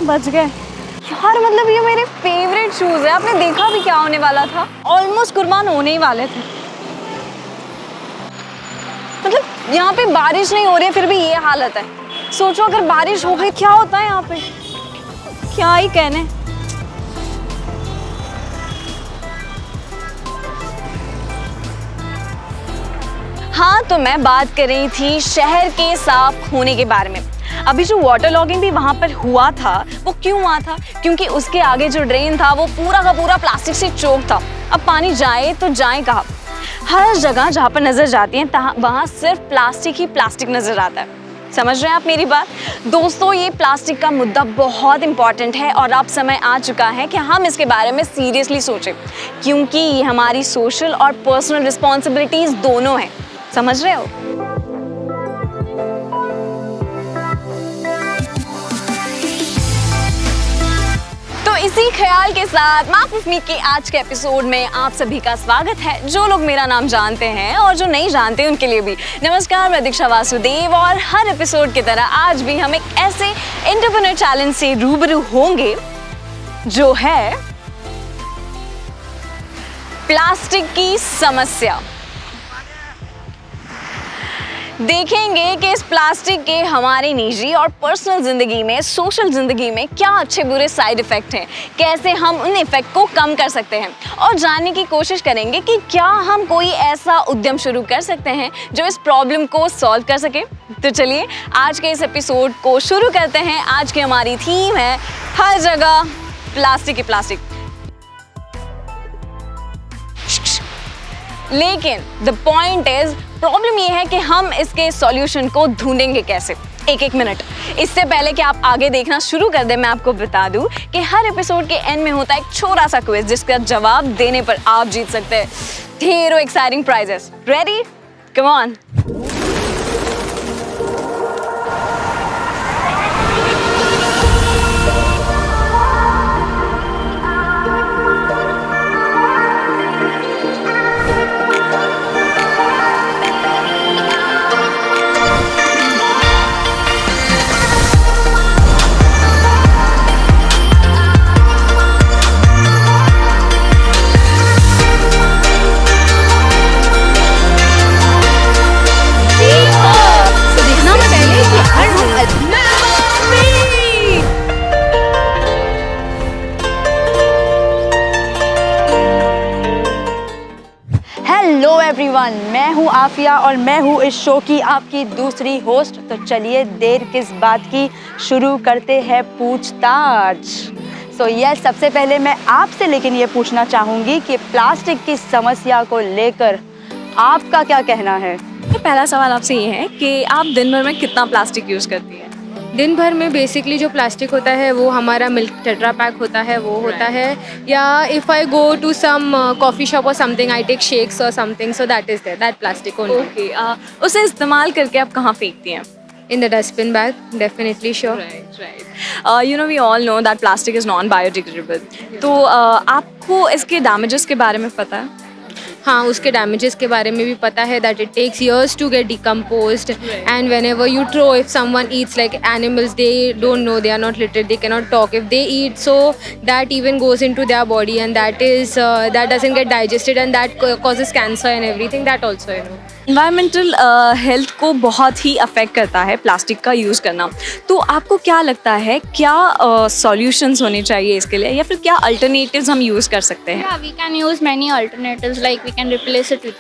बच गए यार। मतलब ये मेरे फेवरेट शूज है। आपने देखा भी क्या होने वाला था, ऑलमोस्ट कुर्बान होने ही वाले थे। मतलब यहाँ पे बारिश नहीं हो रही है फिर भी ये हालत है। सोचो अगर बारिश हो गई क्या होता है यहाँ पे, क्या ही कहने। हाँ, तो मैं बात कर रही थी शहर के साफ होने के बारे में। अभी जो वाटर लॉगिंग भी वहां पर हुआ था वो क्यों हुआ था? क्योंकि उसके आगे जो ड्रेन था वो पूरा का पूरा प्लास्टिक से चोक था। अब पानी जाए तो जाए कहाँ? हर जगह जहाँ पर नजर जाती है वहां सिर्फ प्लास्टिक ही प्लास्टिक नजर आता है। समझ रहे हैं आप मेरी बात? दोस्तों, ये प्लास्टिक का मुद्दा बहुत इंपॉर्टेंट है और अब समय आ चुका है कि हम इसके बारे में सीरियसली सोचें, क्योंकि ये हमारी सोशल और पर्सनल रिस्पॉन्सिबिलिटीज दोनों हैं। समझ रहे हो? तो इसी ख्याल के साथ माफूफमी के आज के एपिसोड में आप सभी का स्वागत है। जो लोग मेरा नाम जानते हैं और जो नहीं जानते उनके लिए भी नमस्कार। मैं दीक्षा वासुदेव और हर एपिसोड की तरह आज भी हम एक ऐसे एंटरप्रेन्योर चैलेंज से रूबरू होंगे जो है प्लास्टिक की समस्या। देखेंगे कि इस प्लास्टिक के हमारे निजी और पर्सनल ज़िंदगी में, सोशल ज़िंदगी में क्या अच्छे बुरे साइड इफ़ेक्ट हैं, कैसे हम उन इफ़ेक्ट को कम कर सकते हैं और जानने की कोशिश करेंगे कि क्या हम कोई ऐसा उद्यम शुरू कर सकते हैं जो इस प्रॉब्लम को सॉल्व कर सके। तो चलिए आज के इस एपिसोड को शुरू करते हैं। आज की हमारी थीम है हर जगह प्लास्टिक ही प्लास्टिक। लेकिन द पॉइंट इज, प्रॉब्लम ये है कि हम इसके सॉल्यूशन को ढूंढेंगे कैसे। एक मिनट, इससे पहले कि आप आगे देखना शुरू कर दें, मैं आपको बता दूं कि हर एपिसोड के एंड में होता है एक छोटा सा क्विज जिसका जवाब देने पर आप जीत सकते हैं ढेरों exciting prices. Ready? Come on. Everyone, मैं हूँ आफिया और मैं हूँ इस शो की आपकी दूसरी होस्ट। तो चलिए देर किस बात की, शुरू करते हैं पूछताछ। सबसे पहले मैं आपसे लेकिन ये पूछना चाहूँगी कि प्लास्टिक की समस्या को लेकर आपका क्या कहना है? पहला सवाल आपसे ये है कि आप दिन भर में कितना प्लास्टिक यूज़ करती हैं? दिन भर में बेसिकली जो प्लास्टिक होता है वो हमारा मिल्क टेट्रा पैक होता है, वो होता है, या if I go to some coffee shop और समथिंग, आई टेक शेक्स और something, so that is there, that plastic only. Okay, उसे इस्तेमाल करके आप कहाँ फेंकती हैं? In the dustbin bag, definitely sure. Right. You know, we all know that plastic is non-biodegradable. तो आपको इसके damages के बारे में पता है? हाँ, उसके damages के बारे में भी पता है, that it takes years to get decomposed, and whenever you throw, if someone eats, like animals, they don't know, they are not literate, they cannot talk. If they eat, so that even goes into their body, and that doesn't get digested, and that causes cancer and everything. That also, you know. Environmental health को बहुत ही affect करता है plastic का use करना। तो आपको क्या लगता है, क्या सॉल्यूशंस होने चाहिए इसके लिए, या फिर क्या अल्टरनेटिव्स हम यूज़ कर सकते हैं? Yeah, we can use many alternatives, like we can replace it with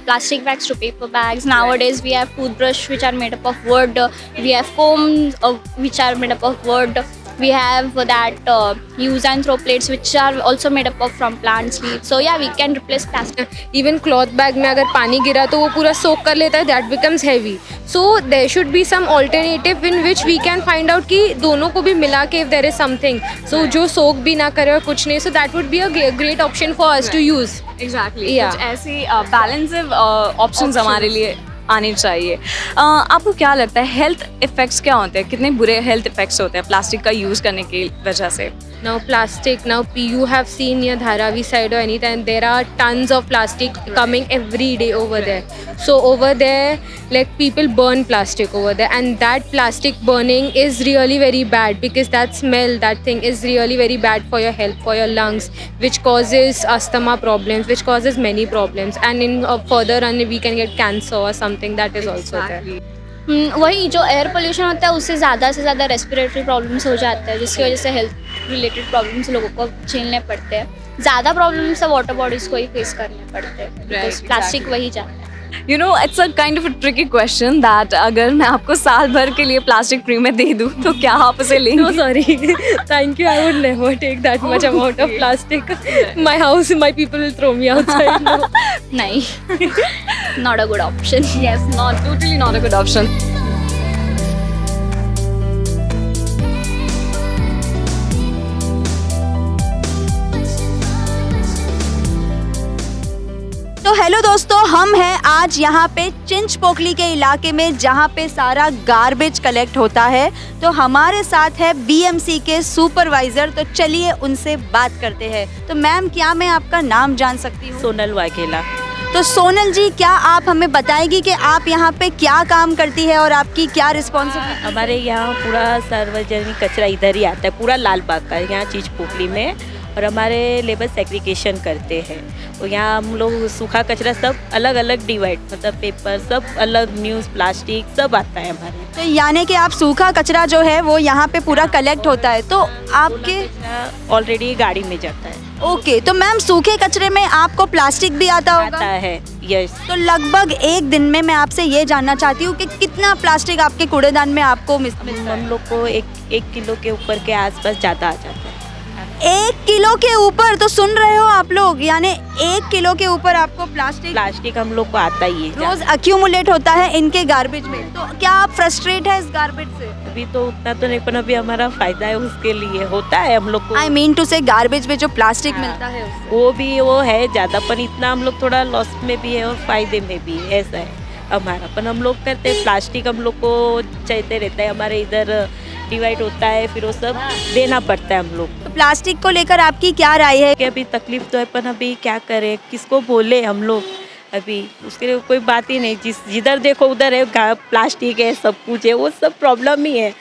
plastic bags to paper bags. Nowadays we have toothbrush which are made up of wood, we have combs which are made up of wood. We have that use and throw plates which are also made up of from plant leaves. So yeah, we can replace plastic. Even cloth bag में अगर पानी गिरा तो वो पूरा soak कर लेता है, that becomes heavy. So there should be some alternative in which we can find out कि दोनों को भी मिला के if there is something, so जो soak भी ना करे और कुछ नहीं, so that would be a great option for us to use. Exactly. Yeah. कुछ ऐसी बैलेंसिव ऑप्शंस हमारे लिए आने चाहिए। आपको क्या लगता है हेल्थ इफ़ेक्ट्स क्या होते हैं, कितने बुरे हेल्थ इफ़ेक्ट्स होते हैं प्लास्टिक का यूज़ करने की वजह से? Now plastic, now you have seen near Dharavi side or anything, there are tons of plastic coming every day over there. So over there, like people burn plastic over there, and that plastic burning is really very bad because that smell, that thing is really very bad for your health, for your lungs, which causes asthma problems, which causes many problems, and in further run we can get cancer or something that is also there. वही जो air pollution होता है उससे ज़्यादा से ज़्यादा respiratory problems हो जाते हैं, जिसकी वजह से हेल्थ रिलेटेड प्रॉब्लम्स लोगों को झेलने पड़ते हैं. ज़्यादा प्रॉब्लम्स वाटर बॉडीज़ को ही फेस करने पड़ते हैं बिकॉज प्लास्टिक वही जाता है. You know, it's a kind of a tricky question that अगर मैं आपको साल भर के लिए प्लास्टिक फ्री में दे दूँ तो क्या आप उसे लेंगे? No, sorry. Thank you. I would never take that much amount of plastic. My house, my people will throw me outside. No. नहीं, not a good option. Yes, not totally not a good option. तो hello दोस्तों, हम हैं आज यहाँ पे चिंचपोकली के इलाके में जहाँ पे सारा गार्बेज कलेक्ट होता है. तो हमारे साथ है बीएमसी के सुपरवाइजर, तो चलिए उनसे बात करते हैं. तो मैम, क्या मैं आपका नाम जान सकती हूँ? सोनल वाघेला. तो सोनल जी, क्या आप हमें बताएगी कि आप यहाँ पे क्या काम करती है और आपकी क्या रिस्पॉन्सिबिलिटी? हमारे यहाँ पूरा सार्वजनिक कचरा इधर ही आता है, पूरा लाल बाग का यहाँ चिंचपोकली में. और हमारे लेबर सेग्रीगेशन करते हैं. तो यहाँ हम लोग सूखा कचरा सब अलग अलग डिवाइड, मतलब पेपर सब अलग, न्यूज़, प्लास्टिक सब आता है हमारे. तो यानी कि आप सूखा कचरा जो है वो यहाँ पे पूरा कलेक्ट होता है. तो आपके ऑलरेडी गाड़ी में जाता है. ओके, तो मैम सूखे कचरे में आपको प्लास्टिक भी आता होगा? आता है, यस. तो लगभग एक दिन में मैं आपसे ये जानना चाहती हूँ कि कितना प्लास्टिक आपके कूड़ेदान में आपको मिलता है? हम लोग को एक किलो के ऊपर के आसपास ज़्यादा आ जाता है. 1 किलो के ऊपर? तो सुन रहे हो आप लोग, यानी 1 किलो के ऊपर आपको प्लास्टिक हम लोग को आता ही है. रोज अक्यूमुलेट होता है इनके गार्बेज में. तो क्या आप फ्रस्ट्रेट है इस गार्बेज से? अभी तो उतना तो नहीं, पर अभी हमारा फायदा है, उसके लिए होता है हम लोग को. आई मीन टू से गार्बेज में जो प्लास्टिक मिलता है उससे. वो है ज़्यादा, पर इतना हम लोग थोड़ा लॉस में भी है और फायदे में भी है, ऐसा है हमारा. पर हम लोग करते हैं, प्लास्टिक हम लोग को चाहते रहता है, हमारे इधर डिवाइड होता है, फिर वो सब देना पड़ता है हम लोग. तो प्लास्टिक को लेकर आपकी क्या राय है? कि अभी तकलीफ तो है, पर अभी क्या करें, किसको बोले हम लोग. अभी उसके लिए कोई बात ही नहीं, जिधर देखो उधर है प्लास्टिक है, सब कुछ है, वो सब प्रॉब्लम ही है.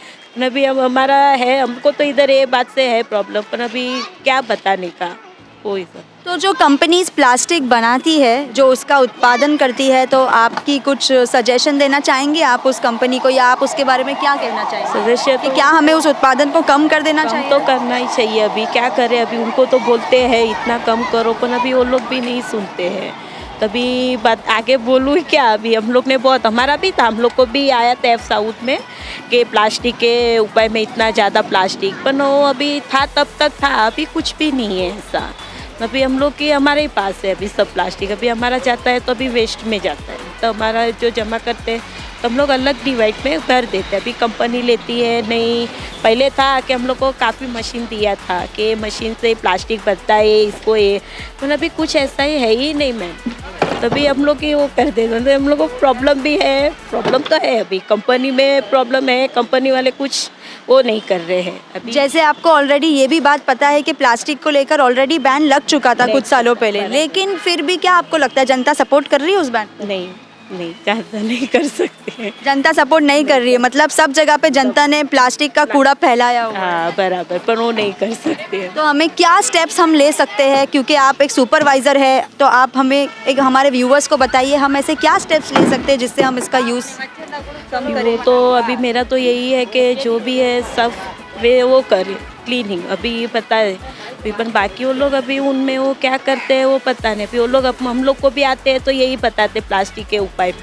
अभी हम हमारा है, हमको तो इधर ये बात से है प्रॉब्लम, पर अभी क्या बताने का कोई सब. तो जो कंपनीज प्लास्टिक बनाती है, जो उसका उत्पादन करती है, तो आपकी कुछ सजेशन देना चाहेंगे आप उस कंपनी को, या आप उसके बारे में क्या कहना चाहेंगे? सजेशन कि क्या हमें उस उत्पादन को कम कर देना चाहिए? तो करना ही चाहिए. अभी क्या करें, अभी उनको तो बोलते हैं इतना कम करो, पर अभी वो लोग भी नहीं सुनते हैं. तभी बात आगे बोलूँ क्या. अभी हम लोग ने बहुत, हमारा भी था, हम लोग को भी आया था साउथ में कि प्लास्टिक के उपाय में इतना ज़्यादा प्लास्टिक, पर वो अभी था तब तक था, अभी कुछ भी नहीं है ऐसा. अभी हम लोग के हमारे ही पास है अभी सब प्लास्टिक. अभी हमारा जाता है तो अभी वेस्ट में जाता है, तो हमारा जो जमा करते हैं तो हम लोग अलग डिवाइड में भर देते हैं. अभी कंपनी लेती है नहीं. पहले था कि हम लोग को काफ़ी मशीन दिया था कि मशीन से प्लास्टिक बनता है, इसको ये, तो अभी कुछ ऐसा ही है ही नहीं मैम. तभी हम लोग की वो कर देते हैं. हम लोग को प्रॉब्लम भी है, प्रॉब्लम तो है, अभी कंपनी में प्रॉब्लम है, कंपनी वाले कुछ वो नहीं कर रहे हैं अभी. जैसे आपको ऑलरेडी ये भी बात पता है कि प्लास्टिक को लेकर ऑलरेडी बैन लग चुका था कुछ सालों पहले, लेकिन फिर भी क्या आपको लगता है जनता सपोर्ट कर रही है उस बैन? नहीं, ज़्यादा नहीं कर सकते हैं. जनता सपोर्ट नहीं कर रही है, मतलब सब जगह पे जनता ने प्लास्टिक का कूड़ा फैलाया हुआ है. हाँ बराबर, पर वो नहीं कर सकते हैं. तो हमें क्या स्टेप्स हम ले सकते हैं, क्योंकि आप एक सुपरवाइज़र है, तो आप हमें एक हमारे व्यूवर्स को बताइए हम ऐसे क्या स्टेप्स ले सकते हैं जिससे हम इसका यूज़ कम करें? तो अभी मेरा तो यही है कि जो भी है सब वे वो करें, क्लीनिंग. अभी पता है अभी, पर बाकी वो लोग अभी उनमें वो क्या करते हैं वो पता नहीं. अभी वो लोग हम लोग को भी आते हैं तो यही बताते प्लास्टिक के उपाय,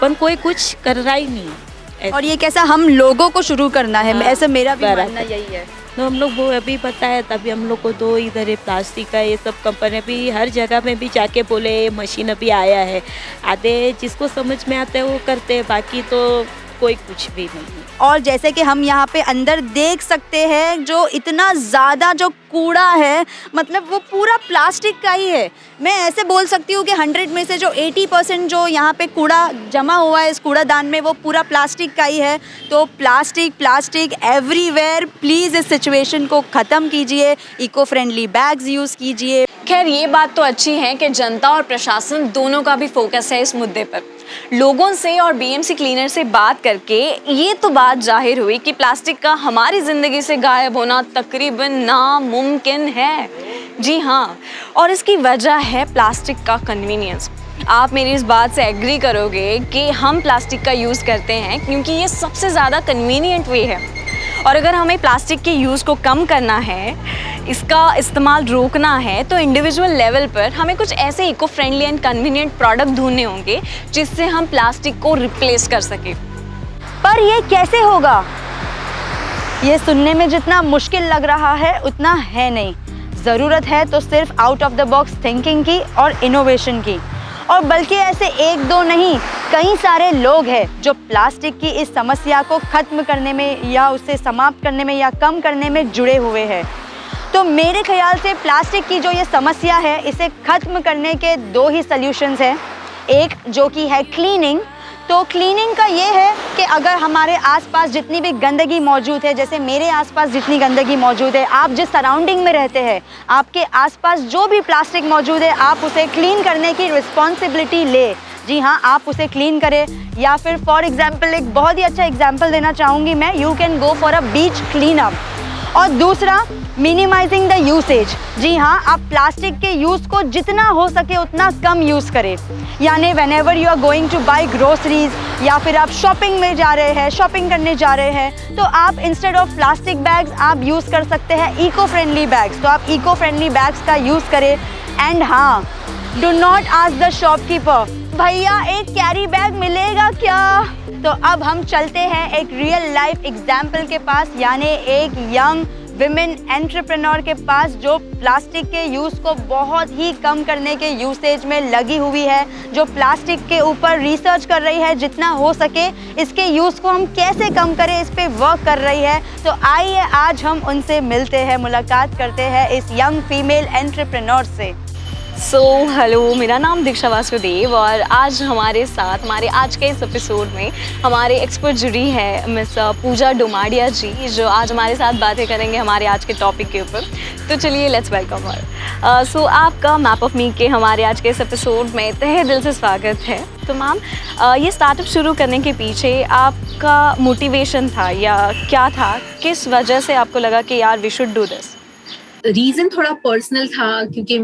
पर कोई कुछ कर रहा ही नहीं. और ये कैसा हम लोगों को शुरू करना है, हाँ, ऐसे मेरा भी बराबर. मानना यही है. तो हम लोग वो अभी पता है, तभी हम लोग को तो इधर है प्लास्टिक का ये सब कंपनी अभी हर जगह में भी जाके बोले मशीन अभी आया है. आधे जिसको समझ में आता है वो करते हैं, बाकी तो कोई कुछ भी नहीं। और जैसे कि हम यहाँ पे अंदर देख सकते हैं, जो इतना ज़्यादा जो कूड़ा है, मतलब वो पूरा प्लास्टिक का ही है। मैं ऐसे बोल सकती हूँ कि 100 में से जो 80% जो यहाँ पे कूड़ा जमा हुआ है इस कूड़ादान में, वो पूरा प्लास्टिक का ही है। तो प्लास्टिक एवरीवेयर, प्लीज़ इस सिचुएशन को ख़त्म कीजिए, इको फ्रेंडली बैग्स यूज़ कीजिए। खैर ये बात तो अच्छी है कि जनता और प्रशासन दोनों का भी फोकस है इस मुद्दे पर। लोगों से और बीएमसी क्लीनर से बात करके ये तो बात जाहिर हुई कि प्लास्टिक का हमारी ज़िंदगी से गायब होना तकरीबन नामुमकिन है। जी हाँ, और इसकी वजह है प्लास्टिक का कन्वीनियंस। आप मेरी इस बात से एग्री करोगे कि हम प्लास्टिक का यूज़ करते हैं क्योंकि ये सबसे ज़्यादा कन्वीनियंट वे है। और अगर हमें प्लास्टिक के यूज़ को कम करना है, इसका इस्तेमाल रोकना है, तो इंडिविजुअल लेवल पर हमें कुछ ऐसे eco friendly and convenient product ढूंढने होंगे जिससे हम प्लास्टिक को रिप्लेस कर सकें। पर ये कैसे होगा? ये सुनने में जितना मुश्किल लग रहा है उतना है नहीं। ज़रूरत है तो सिर्फ out of the box thinking की और इनोवेशन की। और बल्कि ऐसे एक दो नहीं, कई सारे लोग हैं जो प्लास्टिक की इस समस्या को ख़त्म करने में या उसे समाप्त करने में या कम करने में जुड़े हुए हैं। तो मेरे ख्याल से प्लास्टिक की जो ये समस्या है, इसे ख़त्म करने के दो ही सल्यूशंस हैं। एक जो कि है क्लीनिंग। तो क्लीनिंग का ये है कि अगर हमारे आसपास जितनी भी गंदगी मौजूद है, जैसे मेरे आसपास जितनी गंदगी मौजूद है, आप जिस सराउंडिंग में रहते हैं, आपके आसपास जो भी प्लास्टिक मौजूद है, आप उसे क्लीन करने की रिस्पॉन्सिबिलिटी ले। जी हाँ, आप उसे क्लीन करें। या फिर फॉर एग्जांपल, एक बहुत ही अच्छा एग्जांपल देना चाहूँगी मैं, you can go for a beach clean up. और दूसरा, मिनिमाइजिंग द यूसेज। जी हाँ, आप प्लास्टिक के यूज़ को जितना हो सके उतना कम यूज़ करें। यानी whenever you are going to buy groceries या फिर आप शॉपिंग में जा रहे हैं, शॉपिंग करने जा रहे हैं, तो आप इंस्टेड ऑफ प्लास्टिक बैग्स आप यूज़ कर सकते हैं इको फ्रेंडली बैग्स। तो आप इको फ्रेंडली बैग्स का यूज़ करें। एंड हाँ, do not ask the shopkeeper, भैया एक कैरी बैग मिलेगा क्या? तो अब हम चलते हैं एक रियल लाइफ एग्जाम्पल के पास, यानी एक यंग विमेन एंटरप्रेन्योर के पास जो प्लास्टिक के यूज़ को बहुत ही कम करने के यूसेज में लगी हुई है, जो प्लास्टिक के ऊपर रिसर्च कर रही है जितना हो सके, इसके यूज़ को हम कैसे कम करें इस पे वर्क कर रही है। तो आइए आज हम उनसे मिलते हैं, मुलाकात करते हैं इस यंग फीमेल एंटरप्रेन्योर से। हेलो, मेरा नाम दीक्षा वासुदेव और आज हमारे साथ हमारे आज के इस एपिसोड में हमारे एक्सपर्ट जुड़ी है मिस पूजा डोमाडिया जी, जो आज हमारे साथ बातें करेंगे हमारे आज के टॉपिक के ऊपर। तो चलिए लेट्स वेलकम हर। आपका मैप ऑफ मी के हमारे आज के इस एपिसोड में तहे दिल से स्वागत है। तो मैम, ये स्टार्टअप शुरू करने के पीछे आपका मोटिवेशन था या क्या था? किस वजह से आपको लगा कि यार we should do this? Reason थोड़ा पर्सनल था, क्योंकि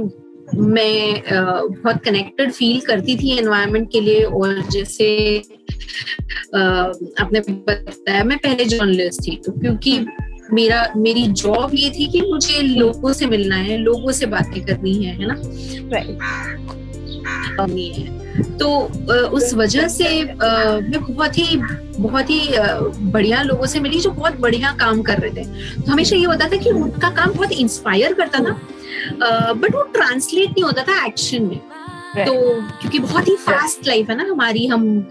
मैं बहुत कनेक्टेड फील करती थी एनवायरनमेंट के लिए। और जैसे आपने बताया, मैं पहले जर्नलिस्ट थी, तो क्योंकि मेरी जॉब ये थी कि मुझे लोगों से मिलना है, लोगों से बातें करनी है ना, करनी है। तो उस वजह से मैं बहुत ही बढ़िया लोगों से मिली जो बहुत बढ़िया काम कर रहे थे। तो हमेशा ये होता था कि उनका काम बहुत इंस्पायर करता था, बट वो ट्रांसलेट नहीं होता था एक्शन में। तो क्योंकि बहुत ही फास्ट लाइफ है ना हमारी, हम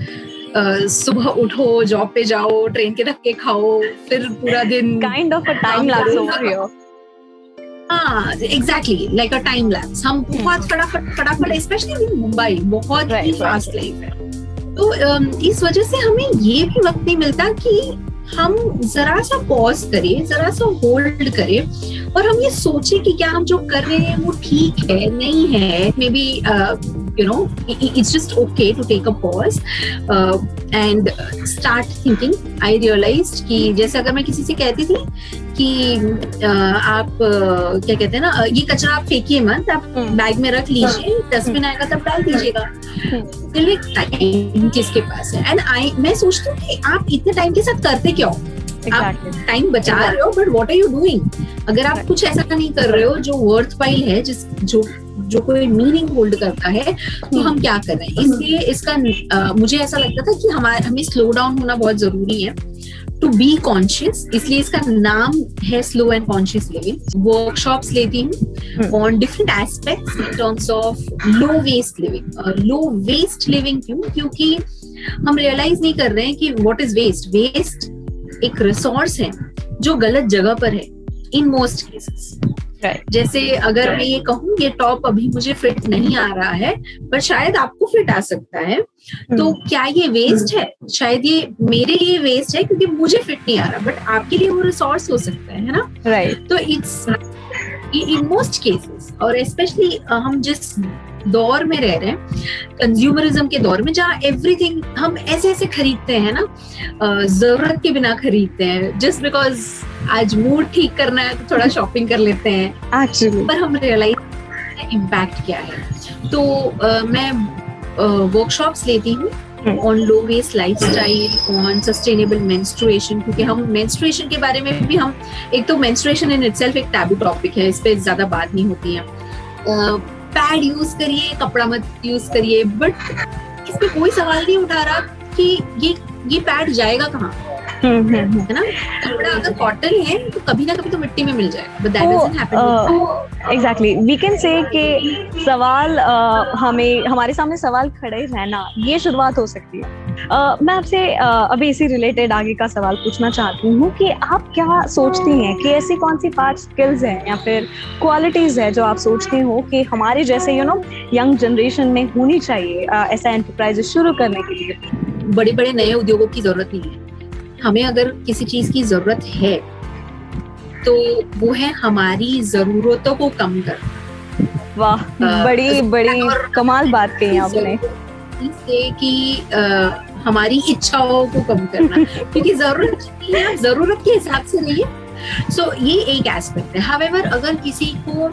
सुबह उठो, जॉब पे जाओ, ट्रेन के धक्के खाओ, फिर पूरा दिन kind of a time lapse over here. हाँ, exactly like a time lapse. हम बहुत फटाफट स्पेशली इन मुंबई बहुत ही फास्ट लाइफ है। तो इस वजह से हमें ये भी वक्त नहीं मिलता कि हम जरा सा पॉज करें, जरा सा होल्ड करें और हम ये सोचें कि क्या हम जो कर रहे हैं वो ठीक है, नहीं है। May be it's just okay to take a pause and start thinking. I realized कि जैसे अगर मैं किसी से कहती थी कि आप क्या कहते हैं ना, ये कचरा आप फेंकिए मत, आप बैग में रख लीजिए, डस्टबिन आएगा तब डाल दीजिएगा। टाइम किसके पास है? एंड मैं सोचती हूँ कि आप इतने टाइम के साथ करते क्या हो? आप टाइम बचा रहे हो, but what are you doing? अगर आप कुछ ऐसा नहीं कर रहे हो जो वर्थवाइल है, जो कोई मीनिंग होल्ड करता है, तो हम क्या कर रहे हैं? इसलिए इसका मुझे ऐसा लगता था कि हमें स्लो डाउन होना बहुत जरूरी है, टू बी कॉन्शियस। इसलिए इसका नाम है slow and conscious living. Workshops लेती हूँ on different aspects in terms of low waste living. Low waste living क्यों? क्योंकि हम रियलाइज नहीं कर रहे हैं कि व्हाट इज वेस्ट. वेस्ट एक रिसोर्स है जो गलत जगह पर है इन मोस्ट केसेस. जैसे अगर मैं ये कहूँ ये टॉप अभी मुझे फिट नहीं आ रहा है पर शायद आपको फिट आ सकता है, तो क्या ये वेस्ट है? शायद ये मेरे लिए वेस्ट है क्योंकि मुझे फिट नहीं आ रहा, बट आपके लिए वो रिसोर्स हो सकता है ना. राइट. तो इट्स इन मोस्ट केसेस, और स्पेशली हम जिस दौर में रह रहे हैं, कंज्यूमरिज्म के दौर में, जहाँ एवरीथिंग हम ऐसे ऐसे खरीदते हैं ना, जरूरत के बिना खरीदते हैं. जस्ट बिकॉज आज मूड ठीक करना है तो थोड़ा शॉपिंग कर लेते हैं एक्चुअली. पर हम रियलाइज इम्पैक्ट क्या है. तो मैं वर्कशॉप्स लेती हूँ on low waste lifestyle, on sustainable menstruation, क्योंकि हम मेंस्ट्रुएशन के बारे में भी हम, एक तो मेंस्ट्रुएशन इन इटसेल्फ एक टैबू टॉपिक है, इस पे ज्यादा बात नहीं होती है. पैड यूज करिए, कपड़ा मत यूज करिए, बट इस पे कोई सवाल नहीं उठा रहा कि ये पैड जाएगा कहाँ, है ना. कपड़ा अगर कॉटन है तो कभी ना कभी तो मिट्टी में मिल जाएगा, but that doesn't happen. Exactly, we can say कि सवाल हमें, हमारे सामने सवाल खड़े रहना, ये शुरुआत हो सकती है. मैं आपसे अभी इसी रिलेटेड आगे का सवाल पूछना चाहती हूँ कि आप क्या सोचती हैं कि ऐसी कौन सी 5 स्किल्स हैं या फिर क्वालिटीज है जो आप सोचती हो कि हमारे जैसे यंग जनरेशन में होनी चाहिए ऐसा एंटरप्राइज शुरू करने के लिए. बड़े बड़े नए उद्योगों की जरूरत नहीं है. हमें अगर किसी चीज की जरूरत है तो वो है हमारी जरूरतों को कम करना. वाह, बड़ी कमाल बात कही आपने. इससे कि हमारी इच्छाओं को कम करना, क्योंकि जरूरत नहीं है, जरूरत के हिसाब से नहीं है. सो ये एक एस्पेक्ट है. हावेवर अगर किसी को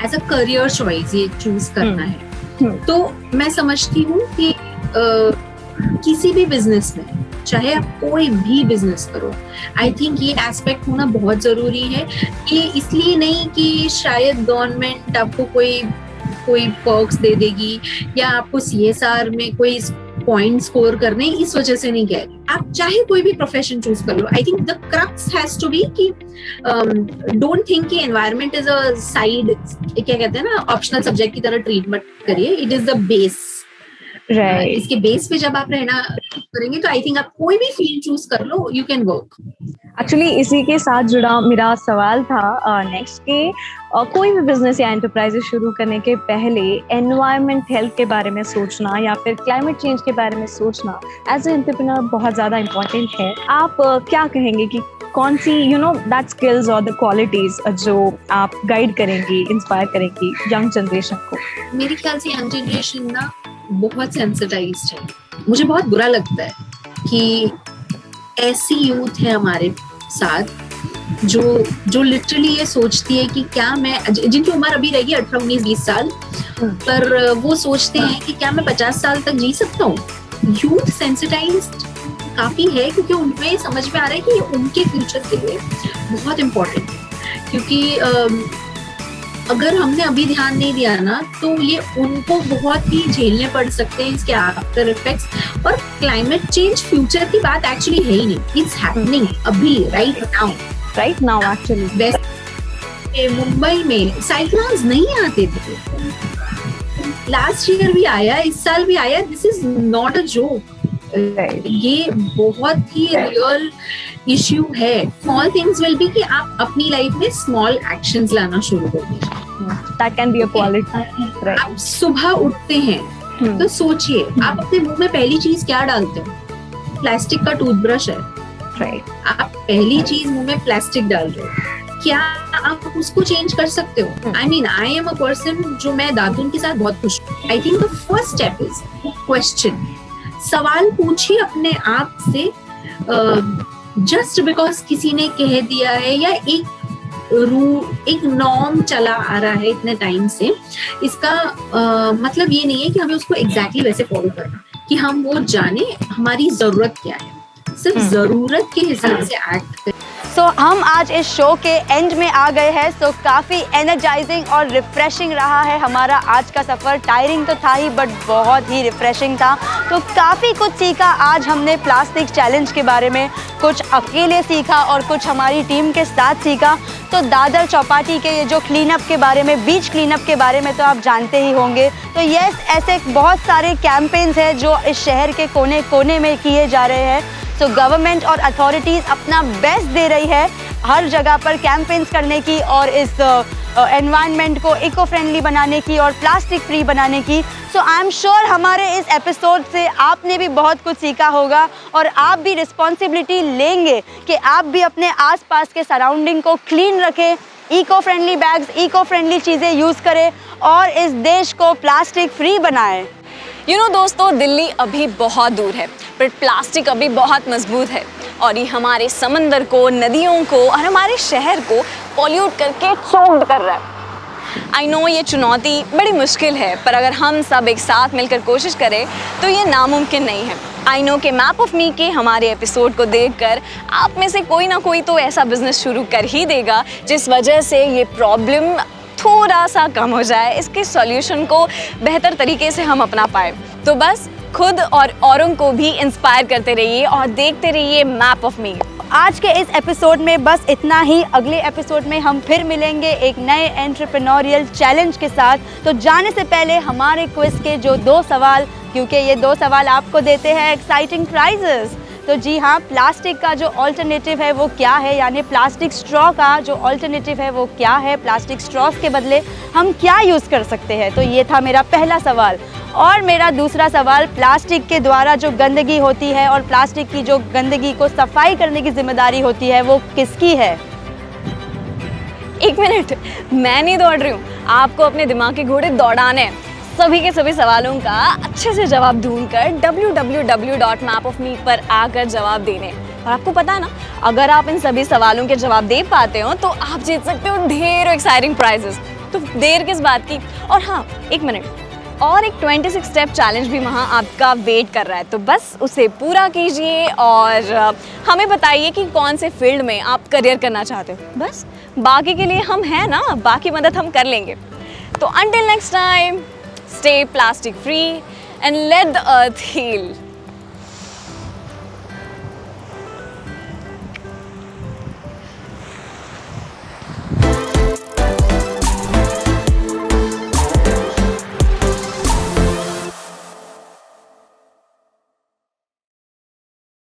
एज अ करियर चॉइस ये चूज करना है तो मैं समझती हूँ कि किसी भी बिजनेस में, चाहे आप कोई भी बिजनेस करो, आई थिंक ये एस्पेक्ट होना बहुत जरूरी है. कि इसलिए नहीं कि शायद गवर्नमेंट आपको कोई पर्क्स दे देगी या आपको CSR में कोई पॉइंट स्कोर करने, इस वजह से नहीं कह रही. आप चाहे कोई भी प्रोफेशन चूज कर लो, I think the crux has to be कि डोंट थिंक कि एनवायरनमेंट इज अ साइड, क्या कहते हैं ना, ऑप्शनल सब्जेक्ट की तरह ट्रीट मत करिए. It is the base. Right. इसके बेस पे जब आप रहना करेंगे तो आई थिंक आप कोई भी फील्ड चूज कर लो, यू कैन वर्क. एक्चुअली इसी के साथ जुड़ा मेरा सवाल था नेक्स्ट के कोई भी बिजनेस या एंटरप्राइजेस शुरू करने के पहले एनवायरनमेंट हेल्थ के बारे में सोचना या फिर क्लाइमेट चेंज के बारे में सोचना एज ए एंटरप्रेन्योर बहुत ज़्यादा इम्पोर्टेंट है. आप क्या कहेंगे कि कौन सी दैट स्किल्स और द क्वालिटीज जो आप गाइड करेंगी, इंस्पायर करेंगी यंग जनरेशन को? मेरे ख्याल से यंग जनरेशन ना बहुत सेंसिटाइज्ड है. मुझे बहुत बुरा लगता है कि ऐसी यूथ है हमारे साथ जो लिटरली ये सोचती है कि क्या मैं, जिनकी उम्र अभी रहेगी 18, 19, 20 साल, पर वो सोचते हैं कि क्या मैं 50 साल तक जी सकता हूँ. यूथ सेंसिटाइज्ड काफी है क्योंकि उनमें समझ में आ रहा है कि ये उनके फ्यूचर के लिए बहुत इम्पोर्टेंट है. क्योंकि अगर हमने अभी ध्यान नहीं दिया ना तो ये उनको बहुत ही झेलने पड़ सकते हैं इसके आफ्टर इफेक्ट्स. और क्लाइमेट चेंज फ्यूचर की बात एक्चुअली है ही नहीं, इट्स हैपनिंग अभी राइट नाउ. एक्चुअली वैसे मुंबई में साइक्लोन्स नहीं आते थे, लास्ट ईयर भी आया, इस साल भी आया. This is not a joke. ये बहुत ही रियल इश्यू है. स्मॉल थिंग्स विल बी कि आप अपनी लाइफ में स्मॉल एक्शंस लाना शुरू कर दीजिए. That can be a quality. आप सुबह उठते हैं तो सोचिए आप अपने मुंह में पहली चीज क्या डालते हो. प्लास्टिक का टूथब्रश है, राइट. आप पहली चीज मुंह में प्लास्टिक डाल रहे हो, क्या आप उसको चेंज कर सकते हो? I mean I am a person जो मैं दातुन के साथ बहुत खुश हूँ. आई think the first step is question. सवाल पूछिए अपने आप से. जस्ट बिकॉज किसी ने कह दिया है या एक नॉर्म चला आ रहा है इतने टाइम से, इसका मतलब ये नहीं है कि हमें उसको एग्जैक्टली वैसे फॉलो करना. कि हम वो जाने हमारी जरूरत क्या है, सिर्फ जरूरत के हिसाब से एक्ट करें. सो हम आज इस शो के एंड में आ गए हैं। सो काफ़ी एनर्जाइजिंग और रिफ़्रेशिंग रहा है हमारा आज का सफ़र। टायरिंग तो था ही बट बहुत ही रिफ़्रेशिंग था। तो काफ़ी कुछ सीखा आज हमने प्लास्टिक चैलेंज के बारे में, कुछ अकेले सीखा और कुछ हमारी टीम के साथ सीखा। तो दादर चौपाटी के ये जो क्लीनअप के बारे में, बीच क्लीनअप के बारे में तो आप जानते ही होंगे। तो यस, ऐसे बहुत सारे कैंपेन्स हैं जो इस शहर के कोने कोने में किए जा रहे हैं। सो गवर्नमेंट और अथॉरिटीज़ अपना बेस्ट दे रही है हर जगह पर कैंपेन्स करने की और इस एनवायरनमेंट को इको फ्रेंडली बनाने की और प्लास्टिक फ्री बनाने की। सो आई एम श्योर हमारे इस एपिसोड से आपने भी बहुत कुछ सीखा होगा और आप भी रिस्पॉन्सिबिलिटी लेंगे कि आप भी अपने आसपास के सराउंडिंग को क्लीन रखें, eco friendly bags, eco friendly चीज़ें यूज़ करें और इस देश को प्लास्टिक फ्री बनाएं। दोस्तों, दिल्ली अभी बहुत दूर है पर प्लास्टिक अभी बहुत मजबूत है और ये हमारे समंदर को, नदियों को और हमारे शहर को पॉल्यूट करके चोक्ड कर रहा है। आई नो ये चुनौती बड़ी मुश्किल है पर अगर हम सब एक साथ मिलकर कोशिश करें तो ये नामुमकिन नहीं है। आई नो कि मैप ऑफ मी के हमारे एपिसोड को देखकर आप में से कोई ना कोई तो ऐसा बिजनेस शुरू कर ही देगा जिस वजह से ये प्रॉब्लम थोड़ा सा कम हो जाए, इसके सॉल्यूशन को बेहतर तरीके से हम अपना पाए। तो बस खुद और औरों को भी इंस्पायर करते रहिए और देखते रहिए मैप ऑफ मी। आज के इस एपिसोड में बस इतना ही। अगले एपिसोड में हम फिर मिलेंगे एक नए एंटरप्रेन्योरियल चैलेंज के साथ। तो जाने से पहले हमारे क्विज के जो 2 सवाल, क्योंकि ये 2 सवाल आपको देते हैं एक्साइटिंग प्राइजेस। तो जी हाँ, प्लास्टिक का जो ऑल्टरनेटिव है वो क्या है, यानी प्लास्टिक स्ट्रॉ का जो ऑल्टरनेटिव है वो क्या है, प्लास्टिक स्ट्रॉस के बदले हम क्या यूज़ कर सकते हैं। तो ये था मेरा पहला सवाल। और मेरा दूसरा सवाल, प्लास्टिक के द्वारा जो गंदगी होती है और प्लास्टिक की जो गंदगी को सफाई करने की जिम्मेदारी होती है वो किसकी है? 1 मिनट, मैं नहीं दौड़ रही हूँ, आपको अपने दिमाग के घोड़े दौड़ाने हैं। सभी के सभी सवालों का अच्छे से जवाब ढूंढकर www.mapofme पर आकर जवाब देने। और आपको पता है ना, अगर आप इन सभी सवालों के जवाब दे पाते हो तो आप जीत सकते हो ढेरों एक्साइटिंग प्राइजेस। तो देर किस बात की। और हाँ, 1 मिनट, और एक 26 स्टेप चैलेंज भी वहाँ आपका वेट कर रहा है। तो बस उसे पूरा कीजिए और हमें बताइए कि कौन से फील्ड में आप करियर करना चाहते हो। बस बाकी के लिए हम हैं ना, बाकी मदद हम कर लेंगे। तो until next time, stay plastic free and let the earth heal.